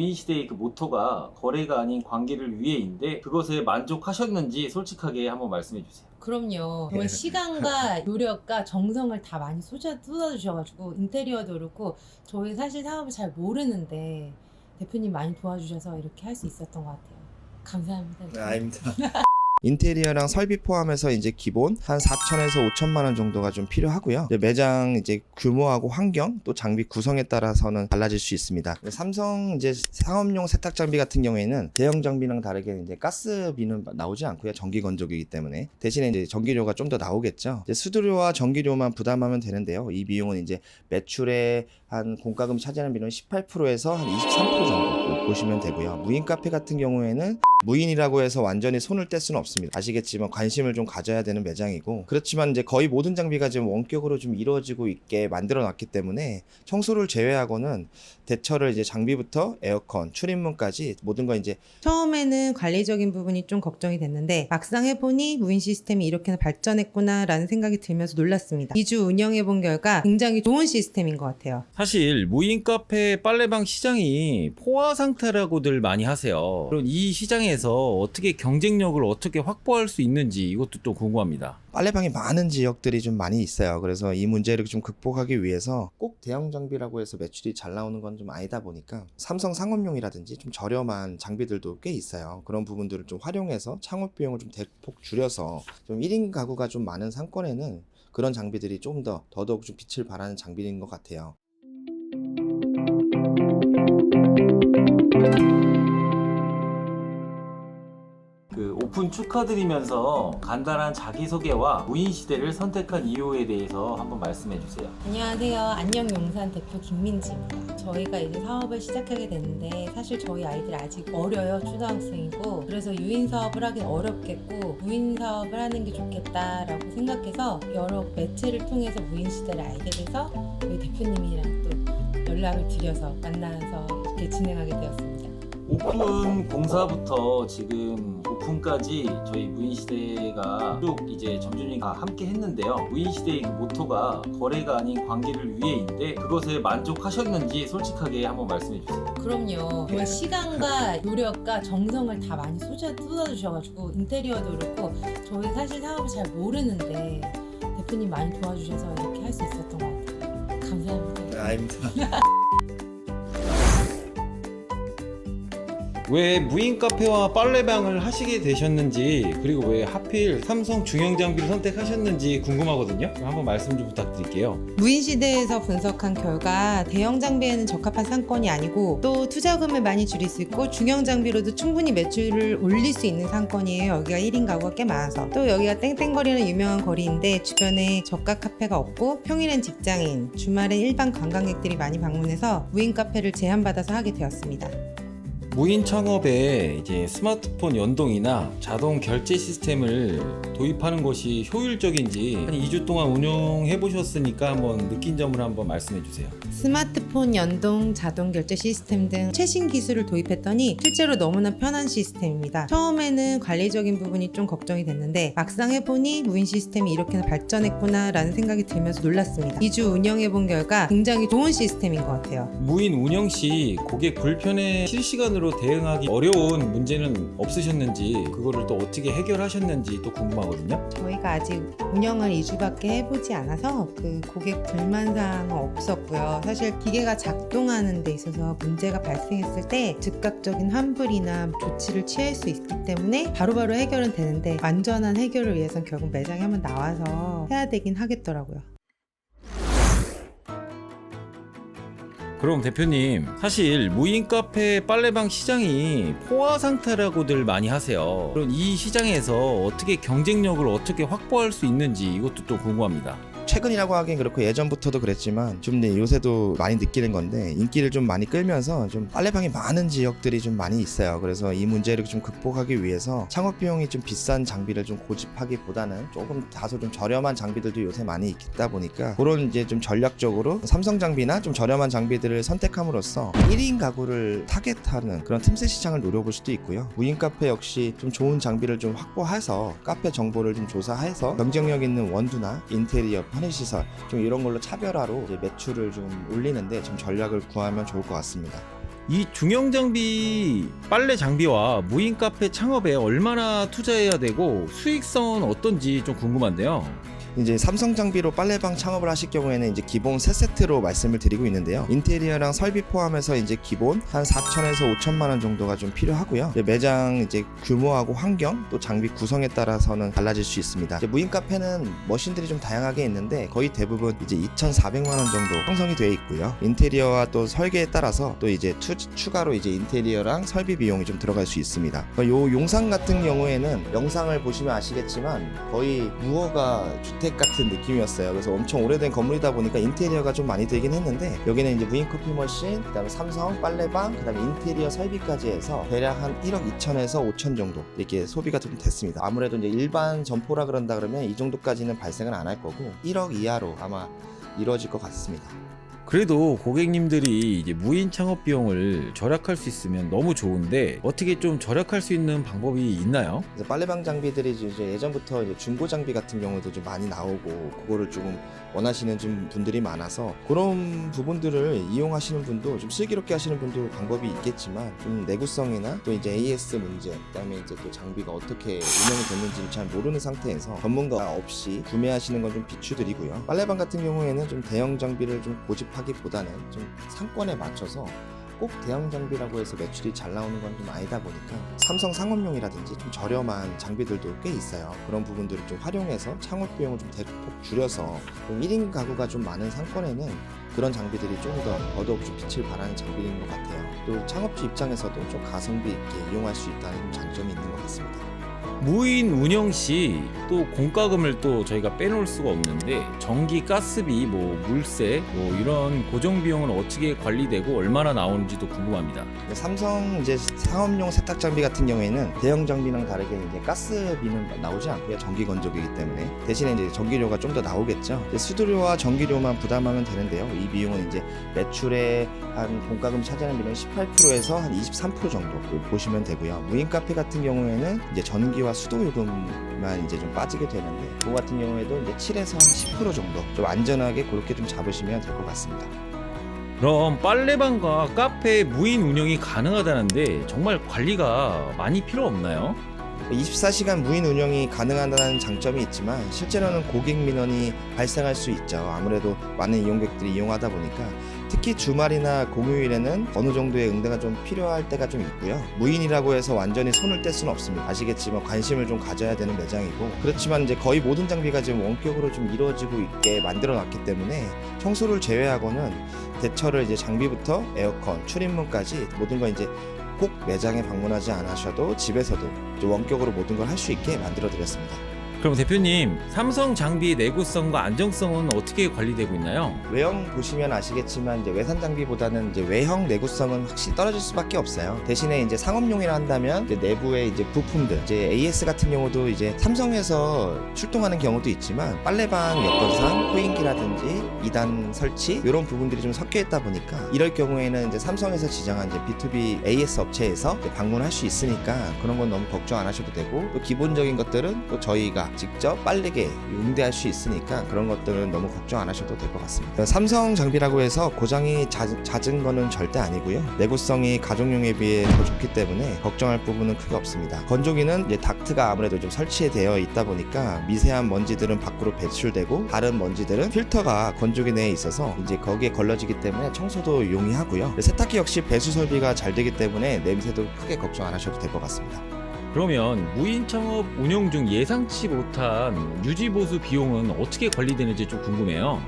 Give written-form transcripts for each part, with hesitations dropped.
무인 시대의 그 모토가 거래가 아닌 관계를 위해인데 그것에 만족하셨는지 솔직하게 한번 말씀해 주세요. 그럼요. 정말 시간과 노력과 정성을 다 많이 쏟아주셔가지고 인테리어도 그렇고 저희 사실 사업을 잘 모르는데 대표님 많이 도와주셔서 이렇게 할 수 있었던 것 같아요. 감사합니다. 아닙니다. 인테리어랑 설비 포함해서 이제 기본 한 4천에서 5천만 원 정도가 좀 필요하고요. 이제 매장 이제 규모하고 환경 또 장비 구성에 따라서는 달라질 수 있습니다. 삼성 이제 상업용 세탁 장비 같은 경우에는 대형 장비랑 다르게 이제 가스비는 나오지 않고요. 전기 건조기이기 때문에 대신에 이제 전기료가 좀 더 나오겠죠. 이제 수수료와 전기료만 부담하면 되는데요. 이 비용은 이제 매출의 한 공과금 차지하는 비율은 18%에서 한 23% 정도 보시면 되고요. 무인 카페 같은 경우에는 무인이라고 해서 완전히 손을 뗄 수는 없습니다. 아시겠지만 관심을 좀 가져야 되는 매장이고, 그렇지만 이제 거의 모든 장비가 지금 원격으로 좀 이루어지고 있게 만들어 놨기 때문에 청소를 제외하고는 대처를 이제 장비부터 에어컨, 출입문까지 모든 거 이제 처음에는 관리적인 부분이 좀 걱정이 됐는데 막상 해보니 무인 시스템이 이렇게나 발전했구나 라는 생각이 들면서 놀랐습니다. 2주 운영해본 결과 굉장히 좋은 시스템인 것 같아요. 사실 무인 카페 빨래방 시장이 포화 상태라고들 많이 하세요. 그럼 이 시장에서 어떻게 경쟁력을 어떻게 확보할 수 있는지 이것도 또 궁금합니다. 빨래방이 많은 지역들이 좀 많이 있어요. 그래서 이 문제를 좀 극복하기 위해서 꼭 대형 장비라고 해서 매출이 잘 나오는 건 좀 아니다 보니까 삼성 상업용이라든지 좀 저렴한 장비들도 꽤 있어요. 그런 부분들을 좀 활용해서 창업 비용을 좀 대폭 줄여서 좀 1인 가구가 좀 많은 상권에는 그런 장비들이 좀 더 더더욱 좀 빛을 발하는 장비인 것 같아요. 그 오픈 축하드리면서 간단한 자기소개와 무인 시대를 선택한 이유에 대해서 한번 말씀해 주세요. 안녕하세요. 안녕용산 대표 김민지입니다. 저희가 이제 사업을 시작하게 됐는데 사실 저희 아이들 아직 어려요. 초등학생이고 그래서 유인 사업을 하긴 어렵겠고 무인 사업을 하는 게 좋겠다라고 생각해서 여러 매체를 통해서 무인 시대를 알게 돼서 저희 대표님이랑 또 연락을 드려서 만나서 이렇게 진행하게 되었습니다. 오픈 공사부터 지금 오픈까지 저희 무인시대가 쭉 이제 점주님과 함께 했는데요. 무인시대의 그 모토가 거래가 아닌 관계를 위해인데 그것에 만족하셨는지 솔직하게 한번 말씀해 주세요. 그럼요. 정말 시간과 노력과 정성을 다 많이 쏟아주셔가지고 인테리어도 그렇고 저희 사실 사업을 잘 모르는데 대표님 많이 도와주셔서 이렇게 할 수 있었던 것 같아요. 감사합니다. 아닙니다. 왜 무인 카페와 빨래방을 하시게 되셨는지 그리고 왜 하필 삼성 중형 장비를 선택하셨는지 궁금하거든요. 한번 말씀 좀 부탁드릴게요. 무인 시대에서 분석한 결과 대형 장비에는 적합한 상권이 아니고 또 투자금을 많이 줄일 수 있고 중형 장비로도 충분히 매출을 올릴 수 있는 상권이에요. 여기가 1인 가구가 꽤 많아서 또 여기가 땡땡거리는 유명한 거리인데 주변에 저가 카페가 없고 평일엔 직장인, 주말엔 일반 관광객들이 많이 방문해서 무인 카페를 제안받아서 하게 되었습니다. 무인 창업에 이제 스마트폰 연동이나 자동 결제 시스템을 도입하는 것이 효율적인지 한 2주 동안 운영해 보셨으니까 한번 느낀 점을 한번 말씀해 주세요. 스마트폰 연동 자동 결제 시스템 등 최신 기술을 도입했더니 실제로 너무나 편한 시스템입니다. 처음에는 관리적인 부분이 좀 걱정이 됐는데 막상 해보니 무인 시스템이 이렇게나 발전했구나 라는 생각이 들면서 놀랐습니다. 2주 운영해본 결과 굉장히 좋은 시스템인 것 같아요. 무인 운영 시 고객 불편에 실시간으로 대응하기 어려운 문제는 없으셨는지 그거를 또 어떻게 해결하셨는지 또 궁금하거든요. 저희가 아직 운영을 2주밖에 해보지 않아서 그 고객 불만 사항은 없었고요. 사실 기계가 작동하는 데 있어서 문제가 발생했을 때 즉각적인 환불이나 조치를 취할 수 있기 때문에 바로바로 해결은 되는데 완전한 해결을 위해서는 결국 매장에 한번 나와서 해야 되긴 하겠더라고요. 그럼 대표님, 사실 무인 카페 빨래방 시장이 포화 상태라고들 많이 하세요. 그럼 이 시장에서 어떻게 경쟁력을 어떻게 확보할 수 있는지 이것도 또 궁금합니다. 최근이라고 하긴 그렇고 예전부터도 그랬지만 좀 요새도 많이 느끼는 건데 인기를 좀 많이 끌면서 좀 빨래방이 많은 지역들이 좀 많이 있어요. 그래서 이 문제를 좀 극복하기 위해서 창업 비용이 좀 비싼 장비를 좀 고집하기보다는 조금 다소 좀 저렴한 장비들도 요새 많이 있다 보니까 그런 이제 좀 전략적으로 삼성 장비나 좀 저렴한 장비들을 선택함으로써 1인 가구를 타겟하는 그런 틈새 시장을 노려볼 수도 있고요. 무인 카페 역시 좀 좋은 장비를 좀 확보해서 카페 정보를 좀 조사해서 경쟁력 있는 원두나 인테리어, 편의시설 좀 이런 걸로 차별화로 이제 매출을 좀 올리는데 좀 전략을 구하면 좋을 것 같습니다. 이 중형 장비, 빨래 장비와 무인 카페 창업에 얼마나 투자해야 되고 수익성은 어떤지 좀 궁금한데요. 이제 삼성 장비로 빨래방 창업을 하실 경우에는 이제 기본 3세트로 말씀을 드리고 있는데요. 인테리어랑 설비 포함해서 이제 기본 한 4천에서 5천만 원 정도가 좀 필요하고요. 이제 매장 이제 규모하고 환경 또 장비 구성에 따라서는 달라질 수 있습니다. 이제 무인 카페는 머신들이 좀 다양하게 있는데 거의 대부분 이제 2,400만 원 정도 형성이 되어 있고요. 인테리어와 또 설계에 따라서 또 이제 추가로 이제 인테리어랑 설비 비용이 좀 들어갈 수 있습니다. 요 용산 같은 경우에는 영상을 보시면 아시겠지만 거의 무허가 주택 같은 느낌이었어요. 그래서 엄청 오래된 건물이다 보니까 인테리어가 좀 많이 들긴 했는데 여기는 이제 무인 커피 머신, 그다음에 삼성 빨래방, 그다음에 인테리어 설비까지 해서 대략 한 1억 2천에서 5천 정도 이렇게 소비가 좀 됐습니다. 아무래도 이제 일반 점포라 그런다 그러면 이 정도까지는 발생은 안 할 거고 1억 이하로 아마 이루어질 것 같습니다. 그래도 고객님들이 이제 무인 창업 비용을 절약할 수 있으면 너무 좋은데 어떻게 좀 절약할 수 있는 방법이 있나요? 그래서 빨래방 장비들이 이제 예전부터 이제 중고 장비 같은 경우도 좀 많이 나오고 그거를 조금 원하시는 좀 분들이 많아서 그런 부분들을 이용하시는 분도 좀 슬기롭게 하시는 분도 방법이 있겠지만 좀 내구성이나 또 이제 AS 문제, 그다음에 이제 또 장비가 어떻게 운영이 됐는지 잘 모르는 상태에서 전문가 없이 구매하시는 건 좀 비추드리고요. 빨래방 같은 경우에는 좀 대형 장비를 좀 고집하기보다는 좀 상권에 맞춰서 꼭 대형 장비라고 해서 매출이 잘 나오는 건 좀 아니다 보니까 삼성 상업용이라든지 좀 저렴한 장비들도 꽤 있어요. 그런 부분들을 좀 활용해서 창업 비용을 좀 대폭 줄여서 좀 1인 가구가 좀 많은 상권에는 그런 장비들이 좀 더 더더욱 좀 빛을 발하는 장비인 것 같아요. 또 창업주 입장에서도 좀 가성비 있게 이용할 수 있다는 장점이 있는 것 같습니다. 무인 운영 시 또 공과금을 또 저희가 빼놓을 수가 없는데 전기, 가스비, 뭐 물세, 뭐 이런 고정 비용은 어떻게 관리되고 얼마나 나오는지도 궁금합니다. 삼성 이제 상업용 세탁 장비 같은 경우에는 대형 장비랑 다르게 이제 가스비는 나오지 않고요. 전기 건조기이기 때문에 대신에 이제 전기료가 좀 더 나오겠죠. 이제 수도료와 전기료만 부담하면 되는데요. 이 비용은 이제 매출의 한 공과금 차지하는 비율은 18%에서 한 23% 정도 보시면 되고요. 무인 카페 같은 경우에는 이제 전기와 수도 요금만 이제 좀 빠지게 되는데 그거 같은 경우에도 이제 7에서 한 10% 정도 좀 안전하게 그렇게 좀 잡으시면 될 것 같습니다. 그럼 빨래방과 카페 무인 운영이 가능하다는데 정말 관리가 많이 필요 없나요? 24시간 무인 운영이 가능하다는 장점이 있지만 실제로는 고객 민원이 발생할 수 있죠. 아무래도 많은 이용객들이 이용하다 보니까 특히 주말이나 공휴일에는 어느 정도의 응대가 좀 필요할 때가 좀 있고요. 무인이라고 해서 완전히 손을 뗄 수는 없습니다. 아시겠지만 관심을 좀 가져야 되는 매장이고 그렇지만 이제 거의 모든 장비가 지금 원격으로 좀 이루어지고 있게 만들어 놨기 때문에 청소를 제외하고는 대처를 이제 장비부터 에어컨, 출입문까지 모든 걸 이제 꼭 매장에 방문하지 않으셔도 집에서도 원격으로 모든 걸 할 수 있게 만들어 드렸습니다. 그럼 대표님, 삼성 장비의 내구성과 안정성은 어떻게 관리되고 있나요? 외형 보시면 아시겠지만 이제 외산 장비보다는 이제 외형 내구성은 확실히 떨어질 수밖에 없어요. 대신에 이제 상업용이라 한다면 이제 내부의 이제 부품들, 이제 AS 같은 경우도 이제 삼성에서 출동하는 경우도 있지만 빨래방 여건상 호잉기라든지 2단 설치 이런 부분들이 좀 섞여 있다 보니까 이럴 경우에는 이제 삼성에서 지정한 이제 B2B AS 업체에서 이제 방문할 수 있으니까 그런 건 너무 걱정 안 하셔도 되고 또 기본적인 것들은 또 저희가 직접 빠르게 응대할 수 있으니까 그런 것들은 너무 걱정 안 하셔도 될 것 같습니다. 삼성 장비라고 해서 고장이 잦은 거는 절대 아니고요. 내구성이 가정용에 비해 더 좋기 때문에 걱정할 부분은 크게 없습니다. 건조기는 이제 닥트가 아무래도 좀 설치되어 있다 보니까 미세한 먼지들은 밖으로 배출되고 다른 먼지들은 필터가 건조기 내에 있어서 이제 거기에 걸러지기 때문에 청소도 용이하고요. 세탁기 역시 배수 설비가 잘 되기 때문에 냄새도 크게 걱정 안 하셔도 될 것 같습니다. 그러면 무인 창업 운영 중 예상치 못한 유지 보수 비용은 어떻게 관리되는지 좀 궁금해요.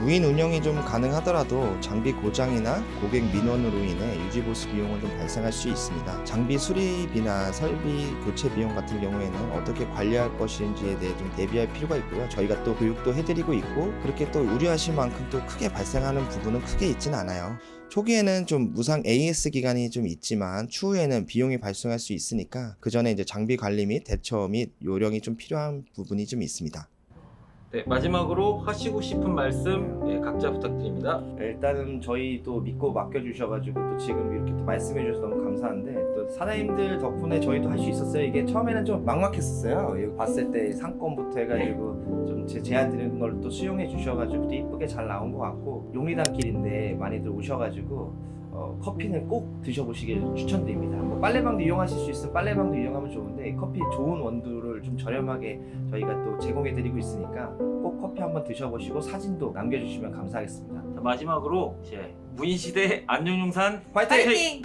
무인 운영이 좀 가능하더라도 장비 고장이나 고객 민원으로 인해 유지보수 비용은 좀 발생할 수 있습니다. 장비 수리비나 설비 교체 비용 같은 경우에는 어떻게 관리할 것인지에 대해 좀 대비할 필요가 있고요. 저희가 또 교육도 해드리고 있고 그렇게 또 우려하실 만큼 또 크게 발생하는 부분은 크게 있진 않아요. 초기에는 좀 무상 AS 기간이 좀 있지만 추후에는 비용이 발생할 수 있으니까 그 전에 이제 장비 관리 및 대처 및 요령이 좀 필요한 부분이 좀 있습니다. 네, 마지막으로 하시고 싶은 말씀 각자 부탁드립니다. 일단은 저희 또 믿고 맡겨주셔가지고 또 지금 이렇게 또 말씀해주셔서 너무 감사한데 또 사장님들 덕분에 저희도 할 수 있었어요. 이게 처음에는 좀 막막했었어요. 이거 봤을 때 상권부터 해가지고 좀 제 제안 드리는 걸 또 수용해 주셔가지고 또 이쁘게 잘 나온 것 같고 용리단길인데 많이들 오셔가지고 커피는 꼭 드셔보시길 추천드립니다. 뭐 빨래방도 이용하실 수 있으면 빨래방도 이용하면 좋은데 커피 좋은 원두를 좀 저렴하게 저희가 또 제공해드리고 있으니까 꼭 커피 한번 드셔보시고 사진도 남겨주시면 감사하겠습니다. 자, 마지막으로 이제 무인시대 안녕용산 화이팅! 파이팅!